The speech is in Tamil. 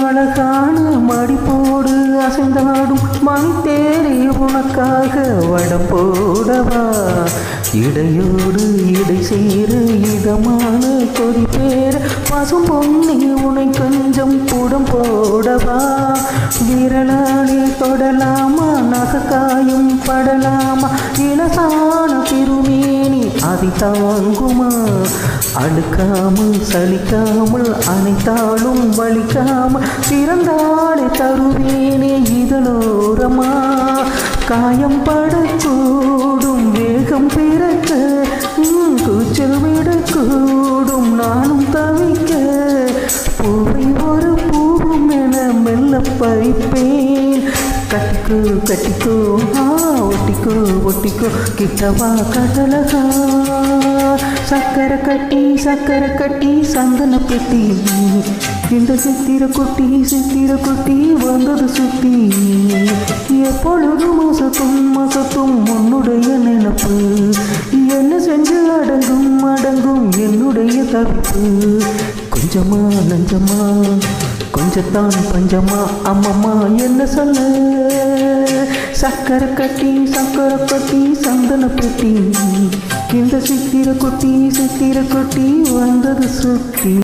அழகான மடி போடு அசைந்தாடும் மண் தேரே உனக்காக வடம் போடவா இடையோடு இடை சேர இதமான கொடி பேர பசும் பொன்னி உனை கொஞ்சம் புடம் போடவா விரலானே தொடலாமா நகக்காயும் படலாமா இலசான திருமேனி அதை தாங்குமா அழுக்காமல் சலிக்காமல் அனைத்தாலும் வலிக்காமல் பிறந்தாலே தருவேனே இதழோரமா காயம் படக்கூடும் வேகம் பிறக்க கூச்சல் விடக்கூடும் நானும் தவிக்க பூவை ஒரு பூவும் என மெல்ல பறிப்பேன் கட்டிக்கோ கட்டிக்கோ ஒட்டிக்கோ ஒட்டிக்கோ கிட்டவா கடலகா சக்கரை கட்டி சந்தன பெட்டி இந்த சித்திர குட்டி வந்தது சுத்தி எப்பொழுதும் மசத்தும் உன்னுடைய நினப்பு என்ன செஞ்சு அடங்கும் என்னுடைய தவிப்பு கொஞ்சமா நஞ்சமா கொஞ்சத்தான் பஞ்சமா அம்மம்மா என்ன சொல்ல சக்கரை கட்டி சந்தன பெட்டி இந்த சித்திர குட்டி வந்தது சுத்தி